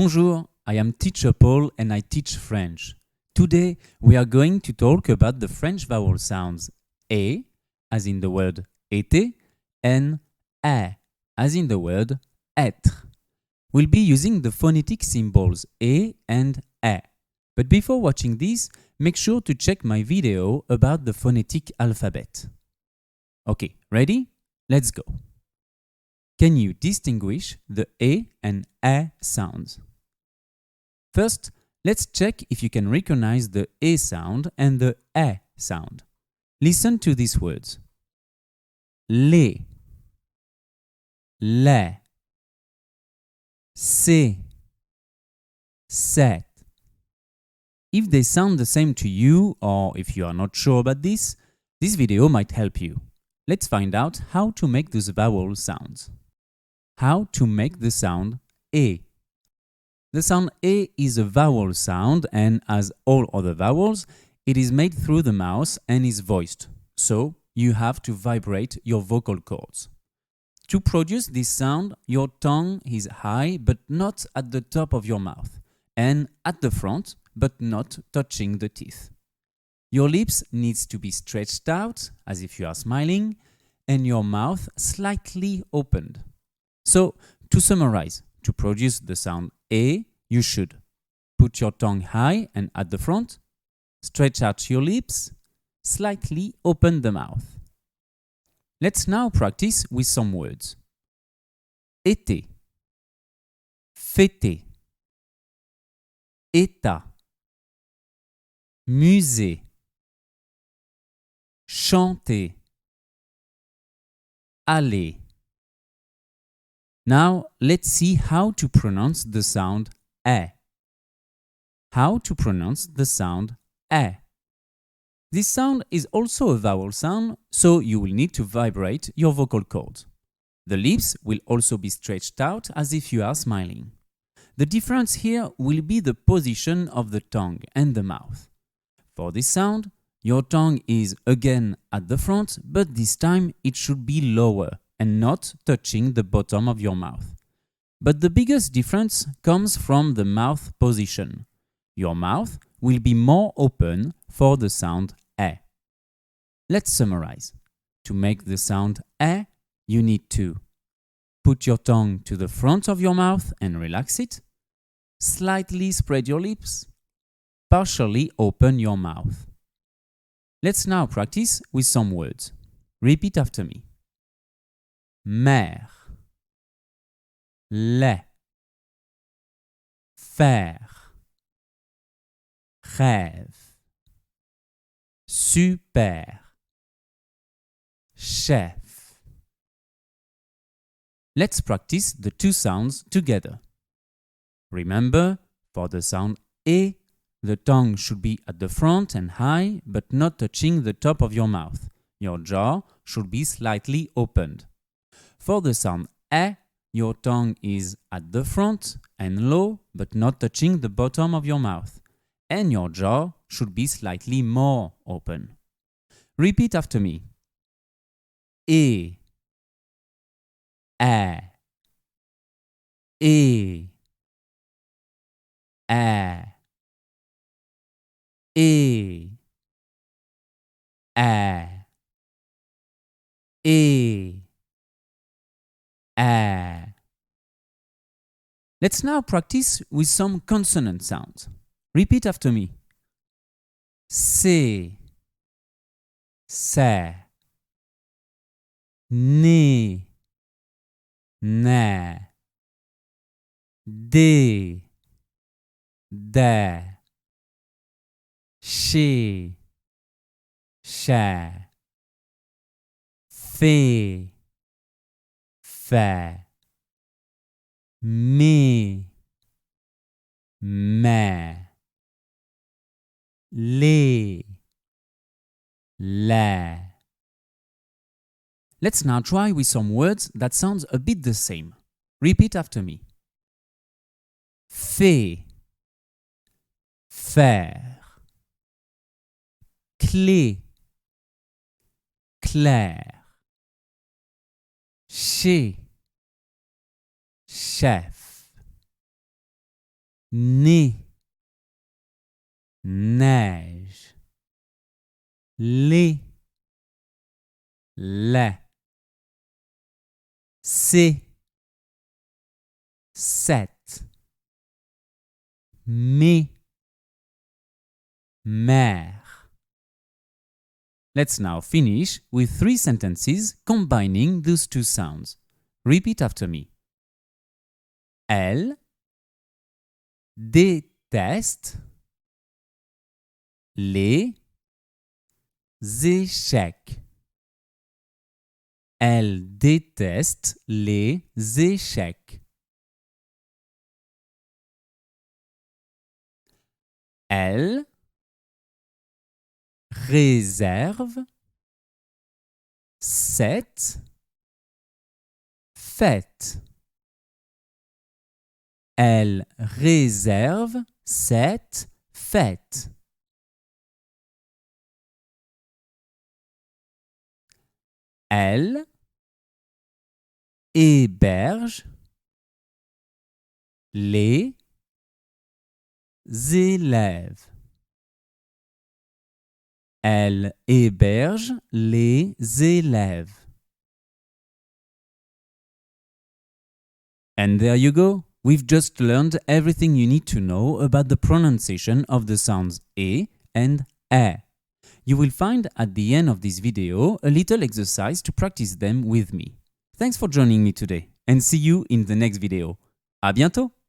Bonjour, I am teacher Paul and I teach French. Today we are going to talk about the French vowel sounds E, as in the word été, and A, as in the word être. We'll be using the phonetic symbols E and A. But before watching this, make sure to check my video about the phonetic alphabet. Okay, ready? Let's go. Can you distinguish the E and A sounds? First, let's check if you can recognize the E sound and the A sound. Listen to these words. Les, les, c'est, cette. If they sound the same to you, or if you are not sure about this video might help you. Let's find out how to make those vowel sounds. How to make the sound E. The sound E is a vowel sound, and as all other vowels, it is made through the mouth and is voiced. So you have to vibrate your vocal cords. To produce this sound, your tongue is high but not at the top of your mouth, and at the front but not touching the teeth. Your lips needs to be stretched out as if you are smiling, and your mouth slightly opened. So, to summarize, to produce the sound E, you should put your tongue high and at the front, stretch out your lips, slightly open the mouth. Let's now practice with some words. Été, fêter, état, musée, chanter, aller. Now let's see how to pronounce the sound E. How to pronounce the sound E. This sound is also a vowel sound, so you will need to vibrate your vocal cords. The lips will also be stretched out as if you are smiling. The difference here will be the position of the tongue and the mouth. For this sound, your tongue is again at the front, but this time it should be lower and not touching the bottom of your mouth. But the biggest difference comes from the mouth position. Your mouth will be more open for the sound E. Let's summarize. To make the sound E, you need to put your tongue to the front of your mouth and relax it, slightly spread your lips, partially open your mouth. Let's now practice with some words. Repeat after me. Mère, lait, faire, rêve, super, chef. Let's practice the two sounds together. Remember, for the sound E, the tongue should be at the front and high, but not touching the top of your mouth. Your jaw should be slightly opened. For the sound E, your tongue is at the front and low, but not touching the bottom of your mouth, and your jaw should be slightly more open. Repeat after me. E, A, E, A, E, A, E, A. Let's now practice with some consonant sounds. Repeat after me. C, se, ni, ne, de, she, she, fe, fait, me, les. Let's now try with some words that sound a bit the same. Repeat after me. Fait, faire, clé, clair, chez, chef, Nez, neige, lait, lait, c'est, sept, mais, mère. Let's now finish with 3 sentences combining those two sounds. Repeat after me. Elle déteste les échecs. Elle déteste les échecs. Elle réserve cette fête. Elle réserve cette fête. Elle héberge les élèves. Elle héberge les élèves. And there you go. We've just learned everything you need to know about the pronunciation of the sounds E and E. You will find at the end of this video a little exercise to practice them with me. Thanks for joining me today and see you in the next video. À bientôt!